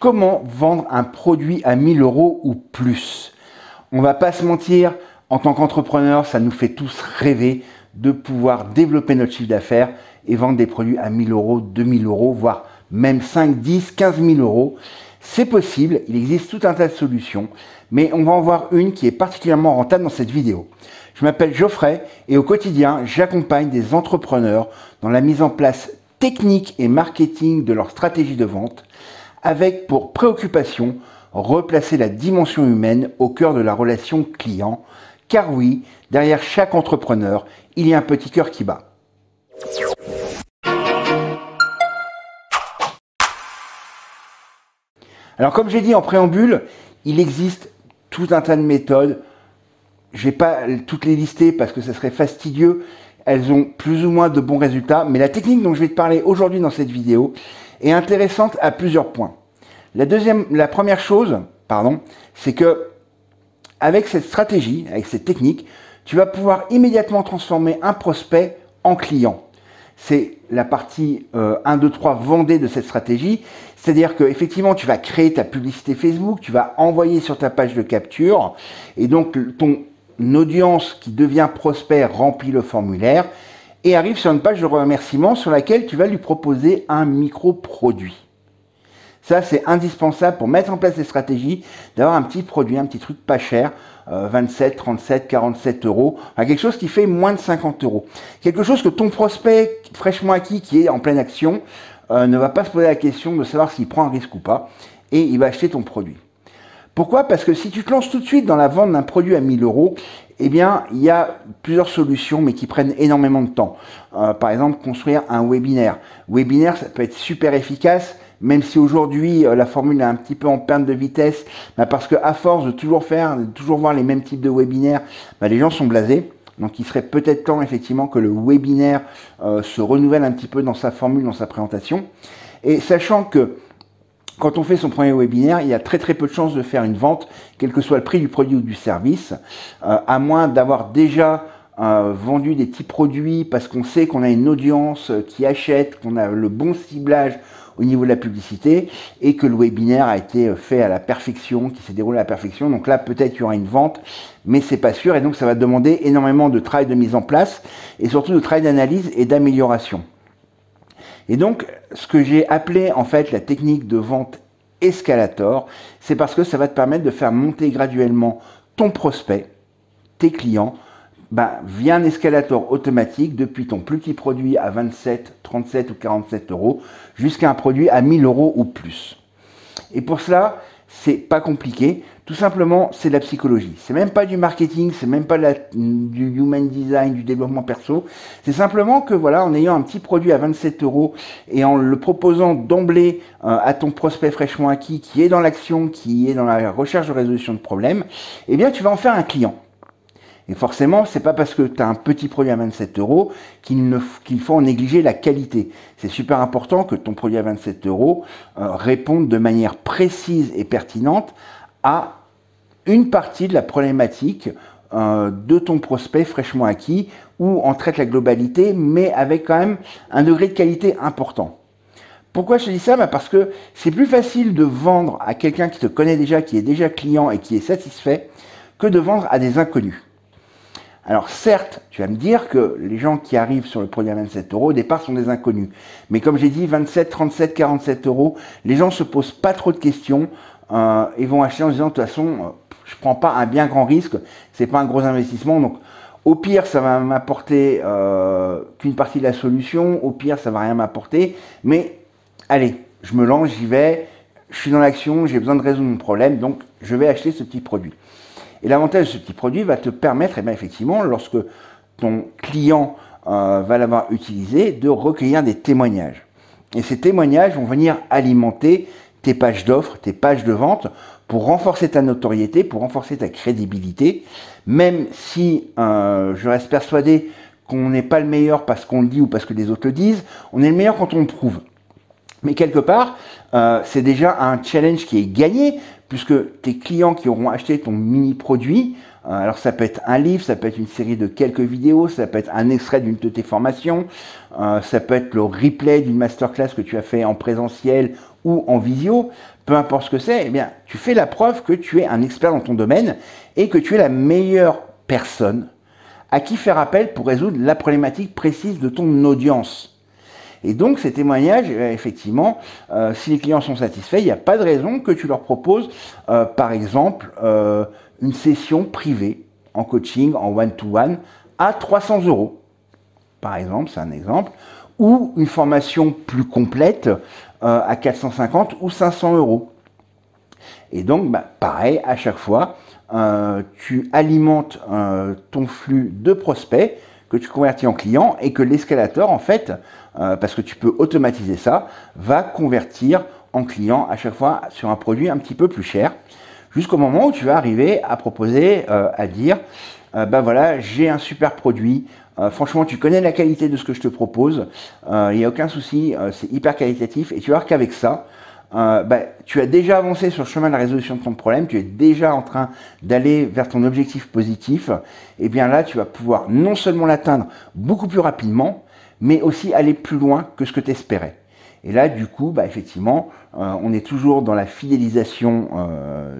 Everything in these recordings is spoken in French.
comment vendre un produit à 1000 € ou plus. On va pas se mentir, en tant qu'entrepreneur, ça nous fait tous rêver de pouvoir développer notre chiffre d'affaires et vendre des produits à 1000 €, 2000 €, voire même 5, 10, 15 000 €. C'est possible, il existe tout un tas de solutions, mais on va en voir une qui est particulièrement rentable dans cette vidéo. Je m'appelle Geoffrey et au quotidien, j'accompagne des entrepreneurs dans la mise en place technique et marketing de leur stratégie de vente, avec pour préoccupation replacer la dimension humaine au cœur de la relation client, car oui, derrière chaque entrepreneur, il y a un petit cœur qui bat. Alors comme j'ai dit en préambule, il existe tout un tas de méthodes. Je ne vais pas toutes les lister parce que ça serait fastidieux. Elles ont plus ou moins de bons résultats, mais la technique dont je vais te parler aujourd'hui dans cette vidéo est intéressante à plusieurs points. La première chose, c'est que avec cette stratégie, avec cette technique, tu vas pouvoir immédiatement transformer un prospect en client. C'est la partie 1, 2, 3 vendée de cette stratégie. C'est-à-dire qu'effectivement, tu vas créer ta publicité Facebook, tu vas envoyer sur ta page de capture, et donc ton audience qui devient prospect remplit le formulaire et arrive sur une page de remerciement sur laquelle tu vas lui proposer un micro-produit. Ça, c'est indispensable pour mettre en place des stratégies, d'avoir un petit produit, un petit truc pas cher, 27, 37, 47 €, enfin, quelque chose qui fait moins de 50 €. Quelque chose que ton prospect fraîchement acquis, qui est en pleine action, ne va pas se poser la question de savoir s'il prend un risque ou pas, et il va acheter ton produit. Pourquoi? Parce que si tu te lances tout de suite dans la vente d'un produit à 1000 €, eh bien, il y a plusieurs solutions, mais qui prennent énormément de temps. Par exemple, construire un webinaire. Webinaire, ça peut être super efficace, même si aujourd'hui la formule est un petit peu en perte de vitesse, parce qu'à force de toujours voir les mêmes types de webinaires, les gens sont blasés. Donc il serait peut-être temps effectivement que le webinaire se renouvelle un petit peu dans sa formule, dans sa présentation. Et sachant que quand on fait son premier webinaire, il y a très peu de chances de faire une vente, quel que soit le prix du produit ou du service, à moins d'avoir déjà vendu des petits produits parce qu'on sait qu'on a une audience qui achète, qu'on a le bon ciblage au niveau de la publicité et que le webinaire a été fait à la perfection, qui s'est déroulé à la perfection. Donc là, peut-être qu'il y aura une vente, mais c'est pas sûr. Et donc, ça va demander énormément de travail de mise en place et surtout de travail d'analyse et d'amélioration. Et donc, ce que j'ai appelé en fait la technique de vente escalator, c'est parce que ça va te permettre de faire monter graduellement ton prospect, tes clients, via un escalator automatique depuis ton plus petit produit à 27, 37 ou 47 € jusqu'à un produit à 1000 € ou plus. Et pour cela, c'est pas compliqué. Tout simplement, c'est de la psychologie. C'est même pas du marketing, c'est même pas du human design, du développement perso. C'est simplement que voilà, en ayant un petit produit à 27 € et en le proposant d'emblée à ton prospect fraîchement acquis qui est dans l'action, qui est dans la recherche de résolution de problèmes, eh bien, tu vas en faire un client. Et forcément, c'est pas parce que tu as un petit produit à 27 € qu'il faut en négliger la qualité. C'est super important que ton produit à 27 € réponde de manière précise et pertinente à une partie de la problématique de ton prospect fraîchement acquis, où on traite la globalité, mais avec quand même un degré de qualité important. Pourquoi je te dis ça? Parce que c'est plus facile de vendre à quelqu'un qui te connaît déjà, qui est déjà client et qui est satisfait, que de vendre à des inconnus. Alors certes, tu vas me dire que les gens qui arrivent sur le produit à 27 € au départ sont des inconnus. Mais comme j'ai dit, 27, 37, 47 €, les gens se posent pas trop de questions et vont acheter en se disant de toute façon, je prends pas un bien grand risque, c'est pas un gros investissement. Donc au pire, ça va m'apporter qu'une partie de la solution, au pire, ça va rien m'apporter. Mais allez, je me lance, j'y vais, je suis dans l'action, j'ai besoin de résoudre mon problème, donc je vais acheter ce petit produit. Et l'avantage de ce petit produit va te permettre, effectivement, lorsque ton client va l'avoir utilisé, de recueillir des témoignages. Et ces témoignages vont venir alimenter tes pages d'offres, tes pages de vente, pour renforcer ta notoriété, pour renforcer ta crédibilité, même si je reste persuadé qu'on n'est pas le meilleur parce qu'on le dit ou parce que les autres le disent, on est le meilleur quand on le prouve. Mais quelque part, c'est déjà un challenge qui est gagné, puisque tes clients qui auront acheté ton mini-produit, alors ça peut être un livre, ça peut être une série de quelques vidéos, ça peut être un extrait d'une de tes formations, ça peut être le replay d'une masterclass que tu as fait en présentiel ou en visio, peu importe ce que c'est, eh bien, tu fais la preuve que tu es un expert dans ton domaine et que tu es la meilleure personne à qui faire appel pour résoudre la problématique précise de ton audience. Et donc, ces témoignages, effectivement, si les clients sont satisfaits, il n'y a pas de raison que tu leur proposes, par exemple, une session privée en coaching, en one-to-one, à 300 €. Par exemple, c'est un exemple, ou une formation plus complète à 450 ou 500 €. Et donc, pareil, à chaque fois, tu alimentes ton flux de prospects que tu convertis en clients et que l'escalator, en fait, parce que tu peux automatiser ça, va convertir en clients à chaque fois sur un produit un petit peu plus cher, jusqu'au moment où tu vas arriver à proposer, à dire, voilà, j'ai un super produit, franchement, tu connais la qualité de ce que je te propose, il n'y a aucun souci, c'est hyper qualitatif, et tu vas voir qu'avec ça, tu as déjà avancé sur le chemin de la résolution de ton problème, tu es déjà en train d'aller vers ton objectif positif, et bien là, tu vas pouvoir non seulement l'atteindre beaucoup plus rapidement, mais aussi aller plus loin que ce que tu espérais. Et là, du coup, effectivement, on est toujours dans la fidélisation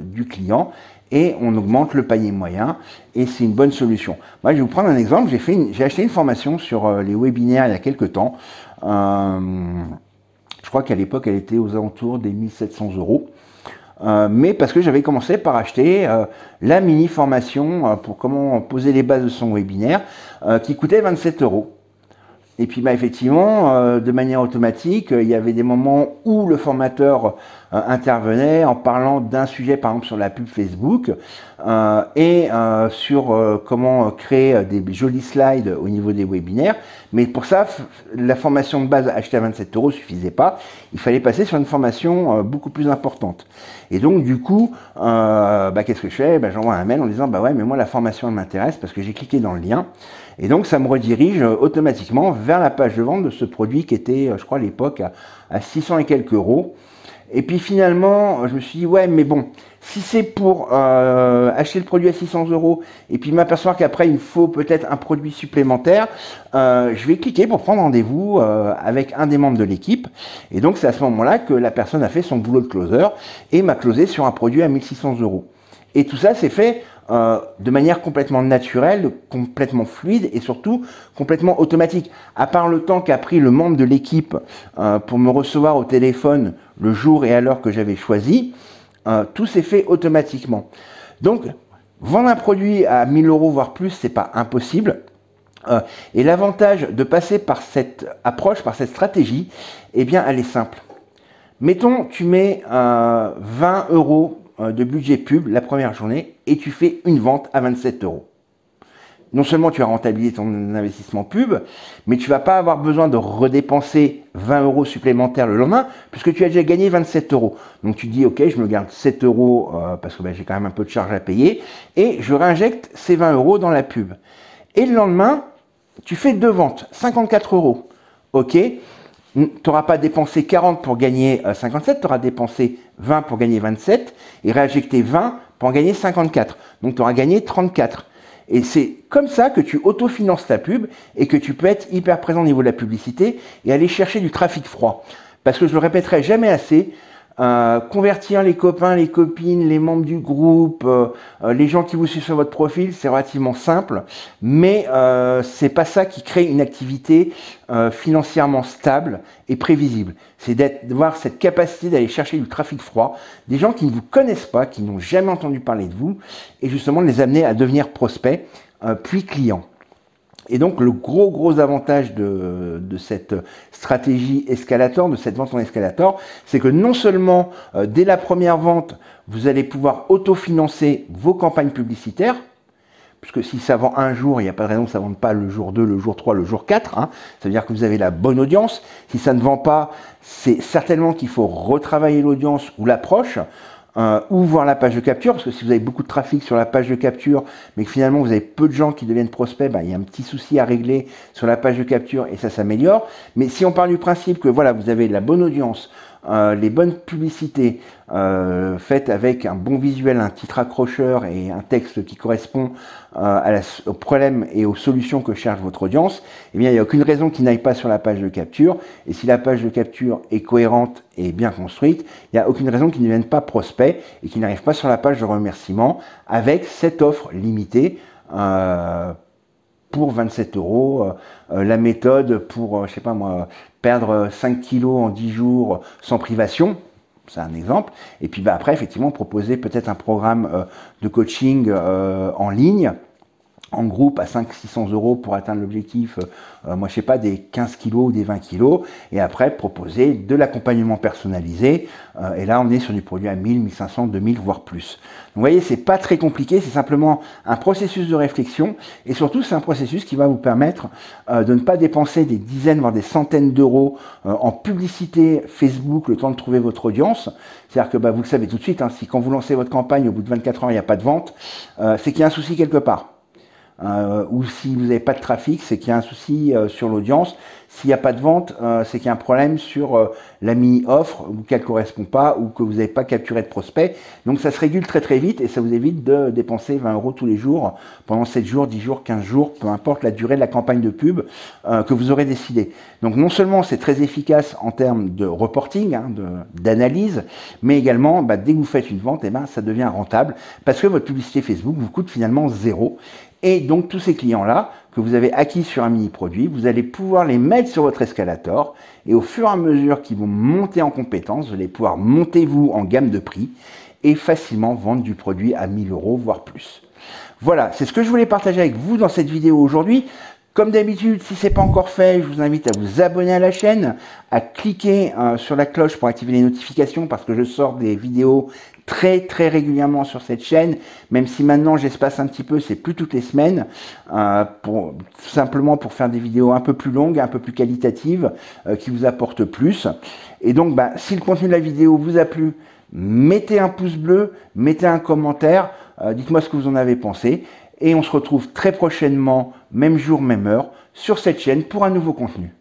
du client et on augmente le panier moyen et c'est une bonne solution. Moi, je vais vous prendre un exemple. J'ai acheté une formation sur les webinaires il y a quelques temps. Je crois qu'à l'époque, elle était aux alentours des 1700 €. Mais parce que j'avais commencé par acheter la mini formation pour comment poser les bases de son webinaire qui coûtait 27 €. Et puis effectivement, de manière automatique, il y avait des moments où le formateur intervenait en parlant d'un sujet, par exemple sur la pub Facebook, et sur comment créer des jolis slides au niveau des webinaires. Mais pour ça, la formation de base achetée à 27 € suffisait pas. Il fallait passer sur une formation beaucoup plus importante. Et donc du coup, qu'est-ce que je fais? J'envoie un mail en disant ouais, mais moi la formation elle m'intéresse parce que j'ai cliqué dans le lien. Et donc ça me redirige automatiquement vers la page de vente de ce produit qui était, je crois à l'époque, à 600 et quelques euros. Et puis finalement, je me suis dit, ouais, mais bon, si c'est pour acheter le produit à 600 € et puis m'apercevoir qu'après il me faut peut-être un produit supplémentaire, je vais cliquer pour prendre rendez-vous avec un des membres de l'équipe. Et donc c'est à ce moment-là que la personne a fait son boulot de closer et m'a closé sur un produit à 1600 €. Et tout ça c'est fait de manière complètement naturelle, complètement fluide et surtout complètement automatique. À part le temps qu'a pris le membre de l'équipe pour me recevoir au téléphone le jour et à l'heure que j'avais choisi, tout s'est fait automatiquement. Donc, vendre un produit à 1000 € voire plus, c'est pas impossible. Et l'avantage de passer par cette approche, par cette stratégie, eh bien, elle est simple. Mettons, tu mets 20 € de budget pub la première journée et tu fais une vente à 27 €. Non seulement tu as rentabilisé ton investissement pub, mais tu vas pas avoir besoin de redépenser 20 € supplémentaires le lendemain, puisque tu as déjà gagné 27 €. Donc tu dis, ok, je me garde 7 € parce que j'ai quand même un peu de charge à payer, et je réinjecte ces 20 € dans la pub. Et le lendemain, tu fais deux ventes, 54 €. Ok, tu n'auras pas dépensé 40 pour gagner 57, tu auras dépensé 20 pour gagner 27, et réinjecté 20 pour en gagner 54. Donc tu auras gagné 34. Et c'est comme ça que tu autofinances ta pub et que tu peux être hyper présent au niveau de la publicité et aller chercher du trafic froid. Parce que je le répéterai jamais assez, convertir les copains, les copines, les membres du groupe, les gens qui vous suivent sur votre profil, c'est relativement simple, mais c'est pas ça qui crée une activité financièrement stable et prévisible. C'est d'avoir cette capacité d'aller chercher du trafic froid, des gens qui ne vous connaissent pas, qui n'ont jamais entendu parler de vous, et justement de les amener à devenir prospects, puis clients. Et donc le gros avantage de cette stratégie escalator, de cette vente en escalator, c'est que non seulement dès la première vente, vous allez pouvoir autofinancer vos campagnes publicitaires, puisque si ça vend un jour, il n'y a pas de raison que ça ne vende pas le jour 2, le jour 3, le jour 4. Ça veut dire que vous avez la bonne audience. Si ça ne vend pas, c'est certainement qu'il faut retravailler l'audience ou l'approche. Ou voir la page de capture, parce que si vous avez beaucoup de trafic sur la page de capture, mais que finalement vous avez peu de gens qui deviennent prospects, il y a un petit souci à régler sur la page de capture et ça s'améliore. Mais si on part du principe que voilà, vous avez la bonne audience, les bonnes publicités faites avec un bon visuel, un titre accrocheur et un texte qui correspond aux problèmes et aux solutions que cherche votre audience, eh bien, il n'y a aucune raison qu'ils n'aillent pas sur la page de capture. Et si la page de capture est cohérente et bien construite, il n'y a aucune raison qu'ils ne deviennent pas prospects et qu'ils n'arrivent pas sur la page de remerciement avec cette offre limitée pour 27 €, la méthode pour, je sais pas moi, perdre 5 kilos en 10 jours sans privation. C'est un exemple. Et puis après, effectivement, proposer peut-être un programme de coaching en ligne, en groupe à 500-600 € pour atteindre l'objectif, moi je sais pas, des 15 kilos ou des 20 kilos, et après proposer de l'accompagnement personnalisé, et là on est sur du produit à 1000, 1500, 2000, voire plus. Donc vous voyez, c'est pas très compliqué, c'est simplement un processus de réflexion, et surtout c'est un processus qui va vous permettre de ne pas dépenser des dizaines, voire des centaines d'euros en publicité Facebook le temps de trouver votre audience. C'est-à-dire que vous le savez tout de suite, hein, si quand vous lancez votre campagne, au bout de 24 heures il n'y a pas de vente, c'est qu'il y a un souci quelque part. Ou si vous n'avez pas de trafic, c'est qu'il y a un souci sur l'audience. S'il n'y a pas de vente, c'est qu'il y a un problème sur la mini-offre, ou qu'elle ne correspond pas, ou que vous n'avez pas capturé de prospect. Donc ça se régule très très vite et ça vous évite de dépenser 20 € tous les jours, pendant 7 jours, 10 jours, 15 jours, peu importe la durée de la campagne de pub que vous aurez décidé. Donc non seulement c'est très efficace en termes de reporting, hein, d'analyse, mais également dès que vous faites une vente, ça devient rentable, parce que votre publicité Facebook vous coûte finalement 0. Et donc tous ces clients-là, que vous avez acquis sur un mini-produit, vous allez pouvoir les mettre sur votre escalator, et au fur et à mesure qu'ils vont monter en compétences, vous allez pouvoir monter vous en gamme de prix, et facilement vendre du produit à 1000 €, voire plus. Voilà, c'est ce que je voulais partager avec vous dans cette vidéo aujourd'hui. Comme d'habitude, si ce n'est pas encore fait, je vous invite à vous abonner à la chaîne, à cliquer sur la cloche pour activer les notifications, parce que je sors des vidéos très très régulièrement sur cette chaîne, même si maintenant j'espace un petit peu, c'est plus toutes les semaines, simplement pour faire des vidéos un peu plus longues, un peu plus qualitatives, qui vous apportent plus. Et donc, si le contenu de la vidéo vous a plu, mettez un pouce bleu, mettez un commentaire, dites-moi ce que vous en avez pensé. Et on se retrouve très prochainement, même jour, même heure, sur cette chaîne pour un nouveau contenu.